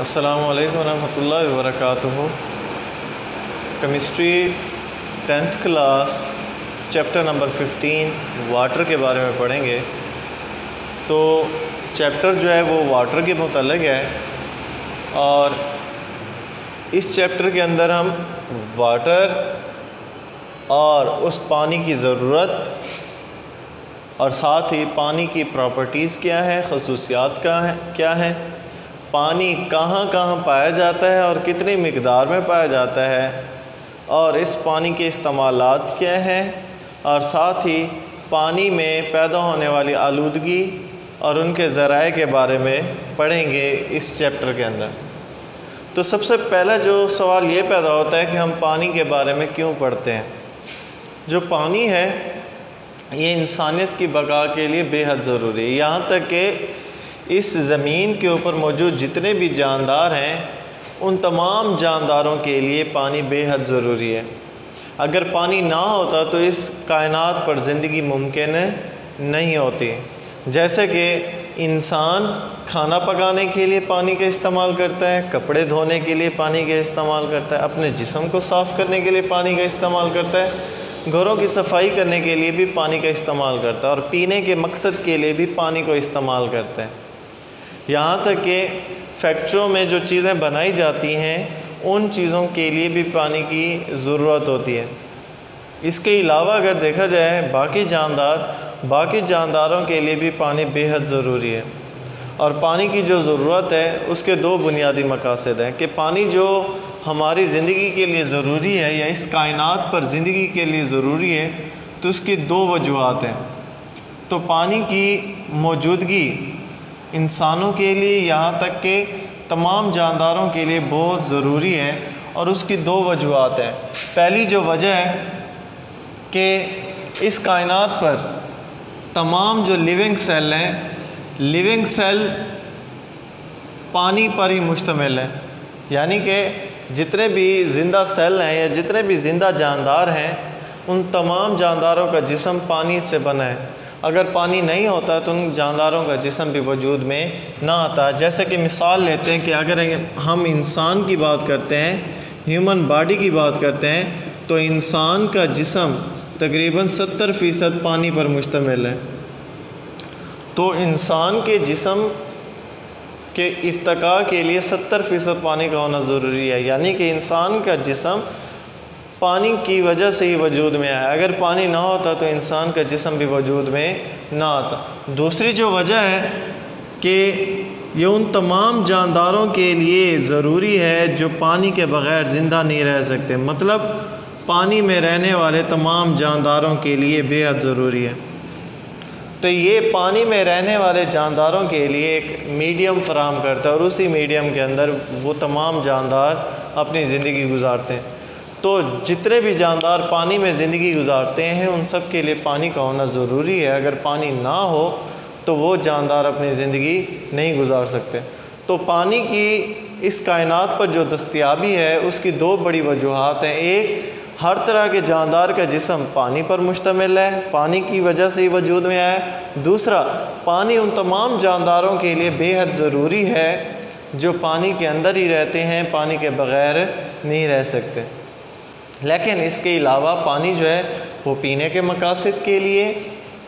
अस्सलामुअलैकुम रहमतुल्लाहि व बरकातुहू। Chemistry 10th class chapter number 15 water के बारे में पढ़ेंगे। तो चैप्टर जो है वो वाटर के मुतल्लिक़ है और इस चैप्टर के अंदर हम वाटर और उस पानी की ज़रूरत और साथ ही पानी की प्रॉपर्टीज़ क्या है, ख़ुसूसियात क्या है, पानी कहाँ कहाँ पाया जाता है और कितनी मिक़दार में पाया जाता है, और इस पानी के इस्तेमालात क्या हैं, और साथ ही पानी में पैदा होने वाली आलूदगी और उनके ज़राए के बारे में पढ़ेंगे इस चैप्टर के अंदर। तो सबसे पहला जो सवाल ये पैदा होता है कि हम पानी के बारे में क्यों पढ़ते हैं। जो पानी है ये इंसानियत की बका के लिए बेहद ज़रूरी है। यहाँ तक कि इस ज़मीन के ऊपर मौजूद जितने भी जानदार हैं उन तमाम जानदारों के लिए पानी बेहद ज़रूरी है। अगर पानी ना होता तो इस कायनात पर ज़िंदगी मुमकिन नहीं होती। जैसे कि इंसान खाना पकाने के लिए पानी का इस्तेमाल करता है, कपड़े धोने के लिए पानी का इस्तेमाल करता है, अपने जिस्म को साफ़ करने के लिए पानी का इस्तेमाल करता है, घरों की सफाई करने के लिए भी पानी का इस्तेमाल करता है और पीने के मकसद के लिए भी पानी को इस्तेमाल करता है। यहाँ तक कि फैक्ट्रियों में जो चीज़ें बनाई जाती हैं उन चीज़ों के लिए भी पानी की ज़रूरत होती है। इसके अलावा अगर देखा जाए बाकी जानदारों के लिए भी पानी बेहद ज़रूरी है। और पानी की जो ज़रूरत है उसके दो बुनियादी मकासद हैं कि पानी जो हमारी ज़िंदगी के लिए ज़रूरी है या इस कायनात पर ज़िंदगी के लिए ज़रूरी है, तो उसकी दो वजूहात हैं। तो पानी की मौजूदगी इंसानों के लिए यहाँ तक कि तमाम जानदारों के लिए बहुत ज़रूरी है और उसकी दो वजूहात हैं। पहली जो वजह है कि इस कायनात पर तमाम जो लिविंग सेल हैं, लिविंग सेल पानी पर ही मुश्तमिल है। यानी कि जितने भी ज़िंदा सेल हैं या जितने भी ज़िंदा जानदार हैं उन तमाम जानदारों का जिस्म पानी से बना है। अगर पानी नहीं होता तो उन जानदारों का जिस्म भी वजूद में ना आता। जैसे कि मिसाल लेते हैं कि अगर हम इंसान की बात करते हैं, ह्यूमन बॉडी की बात करते हैं, तो इंसान का जिस्म तकरीबन 70% पानी पर मुश्तमिल है। तो इंसान के जिस्म के इर्तिका के लिए 70% पानी का होना ज़रूरी है। यानी कि इंसान का जिस्म पानी की वजह से ही वजूद में आया। अगर पानी ना होता तो इंसान का जिस्म भी वजूद में ना आता। दूसरी जो वजह है कि ये उन तमाम जानदारों के लिए ज़रूरी है जो पानी के बग़ैर ज़िंदा नहीं रह सकते। मतलब पानी में रहने वाले तमाम जानदारों के लिए बेहद ज़रूरी है। तो ये पानी में रहने वाले जानदारों के लिए एक मीडियम फ़राहम करता है और उसी मीडियम के अंदर वो तमाम जानदार अपनी ज़िंदगी गुजारते हैं। तो जितने भी जानदार पानी में ज़िंदगी गुजारते हैं उन सब के लिए पानी का होना ज़रूरी है। अगर पानी ना हो तो वो जानदार अपनी ज़िंदगी नहीं गुजार सकते। तो पानी की इस कायनात पर जो दस्तयाबी है उसकी दो बड़ी वजूहात हैं। एक, हर तरह के जानदार का जिस्म पानी पर मुश्तमिल है, पानी की वजह से ही वजूद में आया है। दूसरा, पानी उन तमाम जानदारों के लिए बेहद ज़रूरी है जो पानी के अंदर ही रहते हैं, पानी के बग़ैर नहीं रह सकते। लेकिन इसके अलावा पानी जो है वो पीने के मकासद के लिए,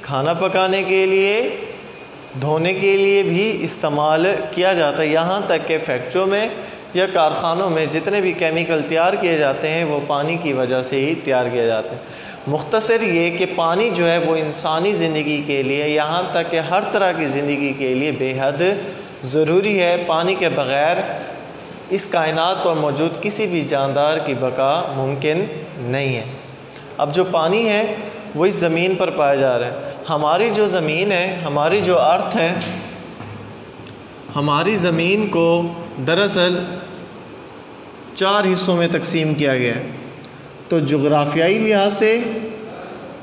खाना पकाने के लिए, धोने के लिए भी इस्तेमाल किया जाता है। यहाँ तक कि फैक्ट्रियों में या कारखानों में जितने भी केमिकल तैयार किए जाते हैं वो पानी की वजह से ही तैयार किए जाते हैं। मुख्तसर ये कि पानी जो है वो इंसानी ज़िंदगी के लिए, यहाँ तक कि हर तरह की ज़िंदगी के लिए बेहद ज़रूरी है। पानी के बग़ैर इस कायनात पर मौजूद किसी भी जानदार की बका मुमकिन नहीं है। अब जो पानी है वो इस ज़मीन पर पाया जा रहा है। हमारी जो ज़मीन है, हमारी जो अर्थ है, हमारी ज़मीन को दरअसल 4 हिस्सों में तकसीम किया गया है। तो जोग्राफियाई लिहाज से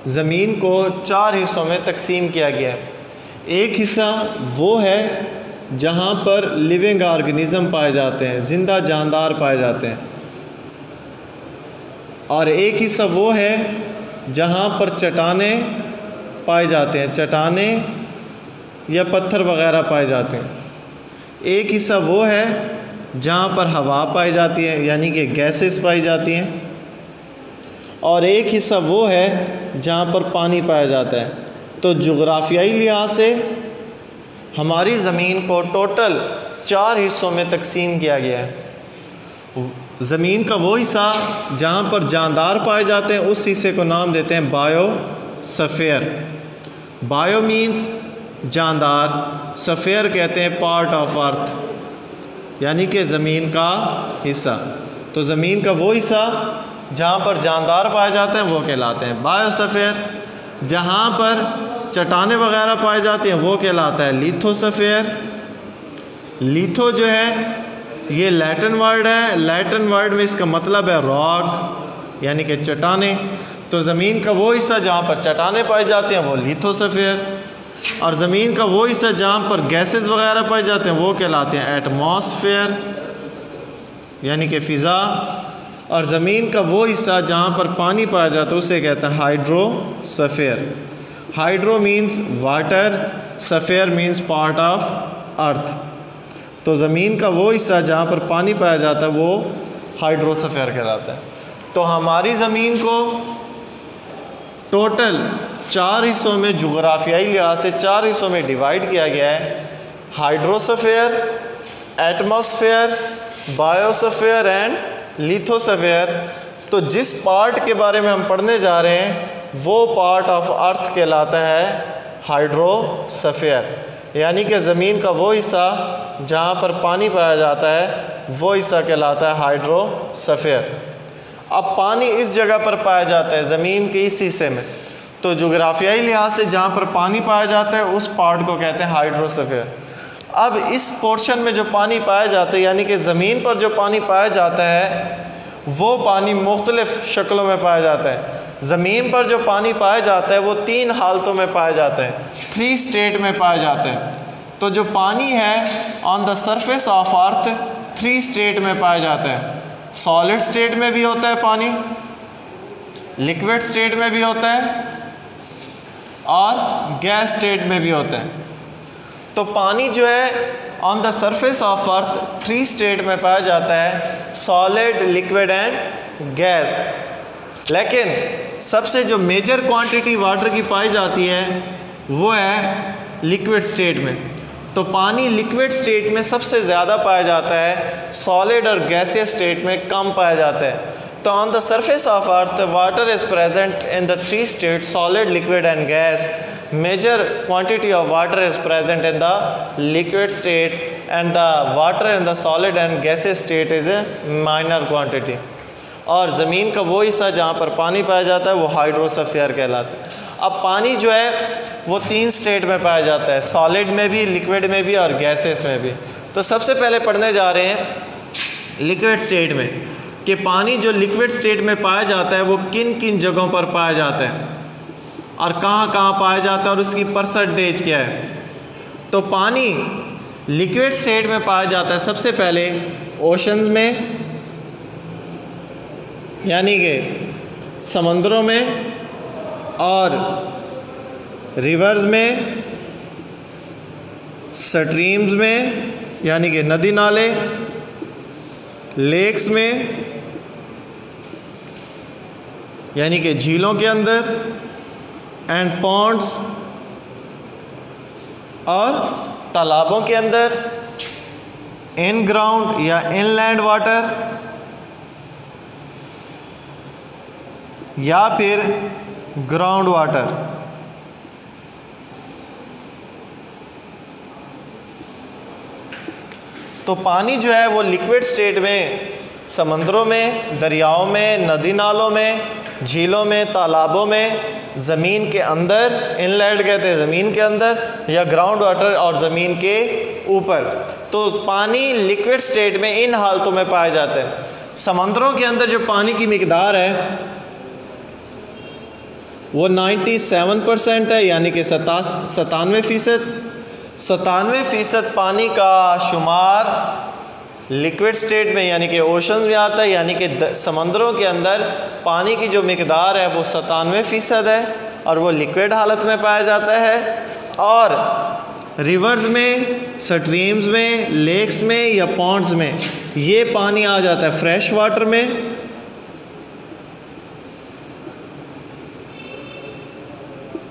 ज़मीन को 4 हिस्सों में तकसीम किया गया है। एक हिस्सा वो है जहाँ पर लिविंग ऑर्गेनिज़म पाए जाते हैं, ज़िंदा जानदार पाए जाते हैं, और एक हिस्सा वो है जहाँ पर चट्टानें पाए जाते हैं, चट्टानें या पत्थर वग़ैरह पाए जाते हैं। एक हिस्सा वो है जहाँ पर हवा पाई जाती है यानी कि गैसेस पाई जाती हैं, और एक हिस्सा वो है जहाँ पर पानी पाया जाता है। तो जुग्राफियाई लिहाज से हमारी ज़मीन को टोटल 4 हिस्सों में तकसीम किया गया है। ज़मीन का वो हिस्सा जहाँ पर जानदार पाए जाते हैं उस हिस्से को नाम देते हैं बायोस्फीयर। बायो मीन्स जानदार, स्फीयर कहते हैं पार्ट ऑफ अर्थ, यानी कि ज़मीन का हिस्सा। तो ज़मीन का वो हिस्सा जहाँ पर जानदार पाए जाते हैं वो कहलाते हैं बायोस्फीयर। जहाँ पर चट्टानें वगैरह पाई जाती हैं वो कहलाता है लिथोस्फीयर। लिथो जो है ये लैटिन वर्ड है, लैटिन वर्ड में इसका मतलब है रॉक यानी कि चट्टानें। तो ज़मीन का वो हिस्सा जहाँ पर चट्टानें पाई जाती हैं वो लिथोस्फीयर, और ज़मीन का वो हिस्सा जहाँ पर गैसेस वगैरह पाए जाते हैं वो कहलाते हैं एटमॉस्फेयर यानी कि फ़िज़ा, और ज़मीन का वो हिस्सा जहाँ पर पानी पाया जाता है उसे कहते हैं hydrosphere. Hydro means water, sphere means part of earth. तो ज़मीन का वो हिस्सा जहाँ पर पानी पाया जाता है वो हाइड्रोस्फीयर कहलाता है। तो हमारी ज़मीन को टोटल 4 हिस्सों में जुग्राफियाई लिहाज से 4 हिस्सों में डिवाइड किया गया है, hydrosphere, atmosphere, biosphere and lithosphere. तो जिस पार्ट के बारे में हम पढ़ने जा रहे हैं वो पार्ट ऑफ अर्थ कहलाता है हाइड्रोस्फीयर, यानी कि ज़मीन का वो हिस्सा जहाँ पर पानी पाया जाता है वो हिस्सा कहलाता है हाइड्रोस्फीयर। अब पानी इस जगह पर पाया जाता है ज़मीन के इस हिस्से में, तो जुग्राफियाई लिहाज से जहाँ पर पानी पाया जाता है उस पार्ट को कहते हैं हाइड्रोस्फीयर। अब इस पोर्शन में जो पानी पाया जाता है यानी कि ज़मीन पर जो पानी पाया जाता है वो पानी मुख्तलिफ़ शक्लों में पाया जाता है। ज़मीन पर जो पानी पाया जाता है वो 3 हालतों में पाया जाता है, 3 स्टेट में पाया जाता है। तो जो पानी है on the surface of earth 3 state में पाया जाता है। सॉलिड स्टेट में भी होता है पानी, लिक्विड स्टेट में भी होता है और गैस स्टेट में भी होता है। तो पानी जो है on the surface of earth 3 state में पाया जाता है, सॉलिड, लिक्विड एंड गैस। लेकिन सबसे जो मेजर क्वांटिटी वाटर की पाई जाती है वो है लिक्विड स्टेट में। तो पानी लिक्विड स्टेट में सबसे ज़्यादा पाया जाता है, सॉलिड और गैसियस स्टेट में कम पाया जाता है। तो on the surface of earth water is present in the 3 state solid, liquid and gas. Major quantity of water is present in the liquid state and the water in the solid and gaseous state is a minor quantity। और ज़मीन का वो हिस्सा जहाँ पर पानी पाया जाता है वो हाइड्रोस्फीयर कहलाता है। अब पानी जो है वो 3 स्टेट में पाया जाता है, सॉलिड में भी, लिक्विड में भी और गैसेस में भी। तो सबसे पहले पढ़ने जा रहे हैं लिक्विड स्टेट में कि पानी जो लिक्विड स्टेट में पाया जाता है वो किन किन जगहों पर पाया जाता है और कहाँ कहाँ पाया जाता है और उसकी परसेंटेज क्या है। तो पानी लिक्विड स्टेट में पाया जाता है सबसे पहले ओशंस में यानी कि समंदरों में, और रिवर्स में, स्ट्रीम्स में यानी कि नदी नाले, लेक्स में यानी कि झीलों के अंदर, एंड पॉन्ड्स और तालाबों के अंदर, इन ग्राउंड या इनलैंड वाटर या फिर ग्राउंड वाटर। तो पानी जो है वो लिक्विड स्टेट में समंदरों में, दरियाओं में, नदी नालों में, झीलों में, तालाबों में, ज़मीन के अंदर, इनलैंड कहते हैं ज़मीन के अंदर, या ग्राउंड वाटर और ज़मीन के ऊपर। तो पानी लिक्विड स्टेट में इन हालतों में पाया जाता है। समंदरों के अंदर जो पानी की मिकदार है वो 97% है यानी कि 97%। 97% पानी का शुमार लिक्विड स्टेट में यानी कि ओशन में आता है, यानी कि समंदरों के अंदर पानी की जो मिकदार है वो 97% है और वो लिक्विड हालत में पाया जाता है। और रिवर्स में, स्ट्रीम्स में, लेक्स में या पॉन्ड्स में ये पानी आ जाता है फ्रेश वाटर में।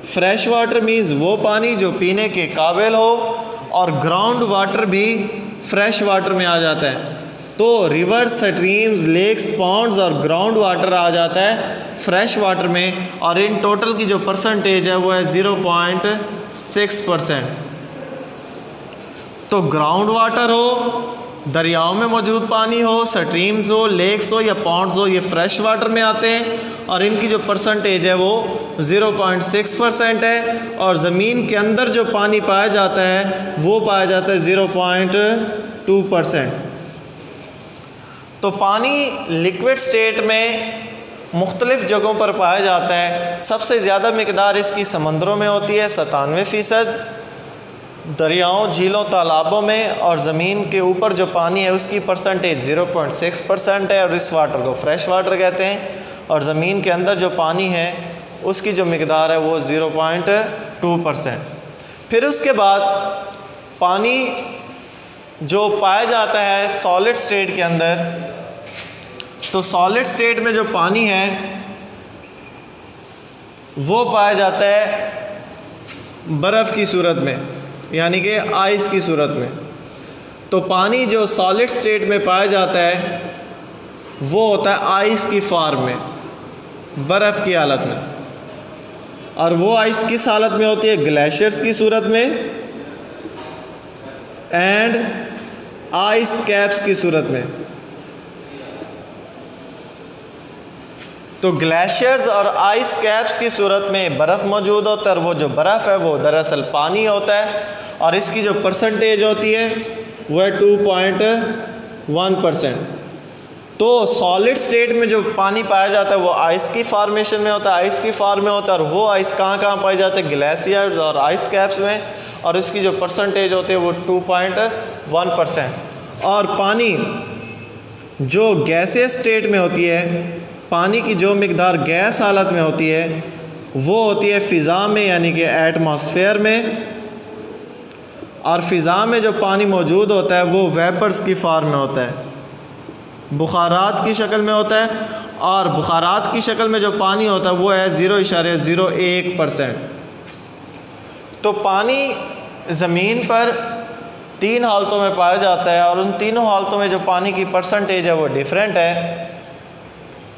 फ्रेश वाटर मीन्स वो पानी जो पीने के काबिल हो, और ग्राउंड वाटर भी फ्रेश वाटर में आ जाता है। तो रिवर्स, स्ट्रीम्स, लेक्स, पॉन्ड्स और ग्राउंड वाटर आ जाता है फ्रेश वाटर में, और इन टोटल की जो परसेंटेज है वो है 0.6%। तो ग्राउंड वाटर हो, दरियाओं में मौजूद पानी हो, स्ट्रीम्स हो, लेक्स हो या पॉन्ड्स हो, ये फ्रेश वाटर में आते हैं और इनकी जो परसेंटेज है वो 0.6% है। और ज़मीन के अंदर जो पानी पाया जाता है वो पाया जाता है 0.2%। तो पानी लिक्विड स्टेट में मुख्तलिफ़ जगहों पर पाया जाता है। सबसे ज़्यादा मिकदार इसकी समंदरों में होती है 97%, दरियाओं, झीलों, तालाबों में, और ज़मीन के ऊपर जो पानी है उसकी परसेंटेज 0.6% है और इस वाटर को फ्रेश वाटर कहते हैं। और ज़मीन के अंदर जो पानी है उसकी जो मिकदार है वो 0.2%। फिर उसके बाद पानी जो पाया जाता है सॉलिड स्टेट के अंदर, तो सॉलिड स्टेट में जो पानी है वो पाया जाता है बर्फ़ की सूरत में, यानी कि आइस की सूरत में। तो पानी जो सॉलिड स्टेट में पाया जाता है वो होता है आइस की फॉर्म में, बर्फ़ की हालत में। और वो आइस किस हालत में होती है? ग्लेशियर्स की सूरत में एंड आइस कैप्स की सूरत में। तो ग्लेशियर्स और आइस कैप्स की सूरत में बर्फ़ मौजूद होता है, और वो जो बर्फ़ है वो दरअसल पानी होता है, और इसकी जो परसेंटेज होती है वो है 2.1%। तो सॉलिड स्टेट में जो पानी पाया जाता है वो आइस की फॉर्मेशन में होता है, आइस की फॉर्म में होता है, और वो आइस कहाँ कहाँ पाई जाती है? ग्लेशियर्स और आइस कैप्स में, और इसकी जो परसेंटेज होती है वो 2.1%। और पानी जो गैसियस स्टेट में होती है, पानी की जो मिकदार गैस हालत में होती है वो होती है फ़िज़ा में, यानी कि एटमॉस्फेयर में। और फ़िज़ा में जो पानी मौजूद होता है वो वेपर्स की फॉर्म में होता है, बुखारात की शक्ल में होता है। और बुखारात की शक्ल में जो पानी होता है वो है 0.01%। तो पानी ज़मीन पर 3 हालतों में पाया जाता है, और उन तीनों हालतों में जो पानी की परसेंटेज है वो डिफरेंट है।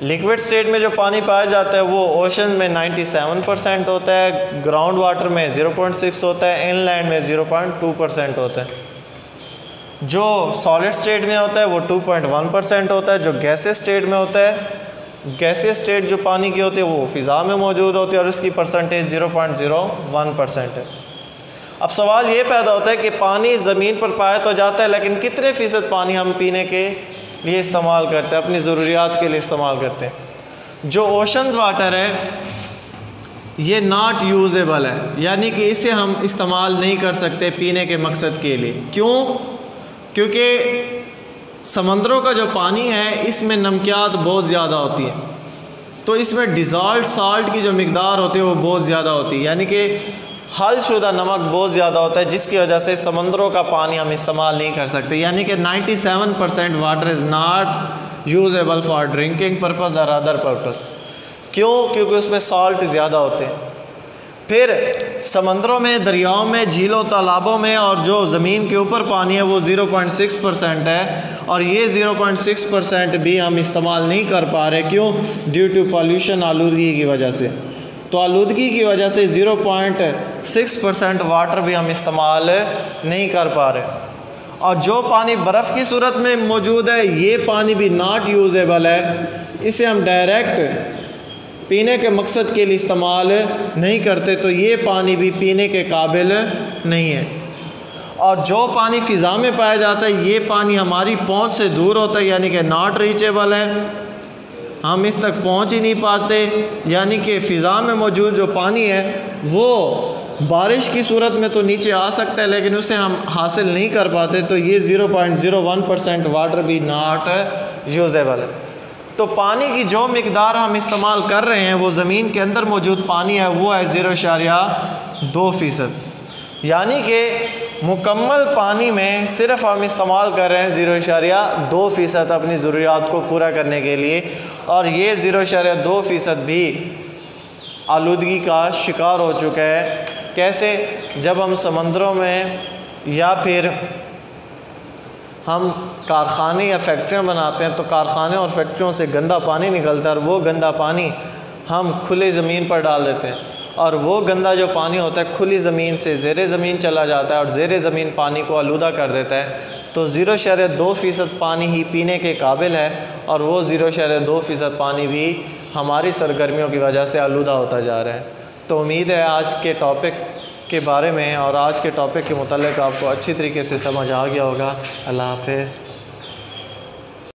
लिक्विड स्टेट में जो पानी पाया जाता है वो ओशन में 97% होता है, ग्राउंड वाटर में 0.6 होता है, इनलैंड में 0.2% होता है। जो सॉलिड स्टेट में होता है वो 2.1% होता है। जो गैसियस स्टेट में होता है, गैसियस स्टेट जो पानी की होती है वो फ़िज़ा में मौजूद होती है, और उसकी परसेंटेज 0.01% है। अब सवाल ये पैदा होता है कि पानी ज़मीन पर पाया तो जाता है, लेकिन कितने फ़ीसद पानी हम पीने के लिए इस्तेमाल करते हैं, अपनी ज़रूरियात के लिए इस्तेमाल करते हैं? जो ओशंस वाटर है ये नॉट यूजेबल है, यानी कि इसे हम इस्तेमाल नहीं कर सकते पीने के मकसद के लिए। क्यों? क्योंकि समंदरों का जो पानी है इसमें नमकियात बहुत ज़्यादा होती है, तो इसमें डिज़ॉल्व्ड साल्ट की जो मिकदार होती है वो बहुत ज़्यादा होती है, यानी कि हल शुदा नमक बहुत ज़्यादा होता है, जिसकी वजह से समंदरों का पानी हम इस्तेमाल नहीं कर सकते। यानी कि 97% water is not usable for drinking purpose और अदर पर्पज़। क्यों? क्योंकि उसमें सॉल्ट ज़्यादा होते हैं। फिर समंदरों में, दरियाओं में, झीलों, तालाबों में, और जो ज़मीन के ऊपर पानी है वो 0.6% है, और ये 0.6% भी हम इस्तेमाल नहीं कर पा रहे। क्यों? ड्यू टू पॉल्यूशन, आलूदगी की वजह से। तो आलूदगी की वजह से 0.6% वाटर भी हम इस्तेमाल नहीं कर पा रहे। और जो पानी बर्फ़ की सूरत में मौजूद है ये पानी भी नॉट यूजेबल है, इसे हम डायरेक्ट पीने के मकसद के लिए इस्तेमाल नहीं करते, तो ये पानी भी पीने के काबिल नहीं है। और जो पानी फ़िज़ा में पाया जाता है ये पानी हमारी पहुंच से दूर होता है, यानी कि नॉट रीचेबल है, हम इस तक पहुंच ही नहीं पाते। यानी कि फ़िज़ा में मौजूद जो पानी है वो बारिश की सूरत में तो नीचे आ सकता है, लेकिन उसे हम हासिल नहीं कर पाते, तो ये 0.01% वाटर भी नॉट यूजेबल है। तो पानी की जो मिकदार हम इस्तेमाल कर रहे हैं वो ज़मीन के अंदर मौजूद पानी है वो है 0.2%। यानी कि मुकम्मल पानी में सिर्फ हम इस्तेमाल कर रहे हैं 0.2% अपनी ज़रूरियात को पूरा करने के लिए, और ये 0.2% भी आलूदगी का शिकार हो चुका है। कैसे? जब हम समंदरों में या फिर हम कारखाने या फैक्ट्रियाँ बनाते हैं तो कारखाने और फैक्ट्रियों से गंदा पानी निकलता है, और वो गंदा पानी हम खुले ज़मीन पर डाल देते हैं, और वो गंदा जो पानी होता है खुली ज़मीन से ज़ेरे ज़मीन चला जाता है और ज़ेरे ज़मीन पानी को आलूदा कर देता है। तो 0.2% पानी ही पीने के काबिल है, और वो 0.2% पानी भी हमारी सरगर्मियों की वजह से आलूदा होता जा रहा है। तो उम्मीद है आज के टॉपिक के बारे में और आज के टॉपिक के मुताल्लिक़ आपको अच्छी तरीके से समझ आ गया होगा। अल्लाह हाफ़िज़।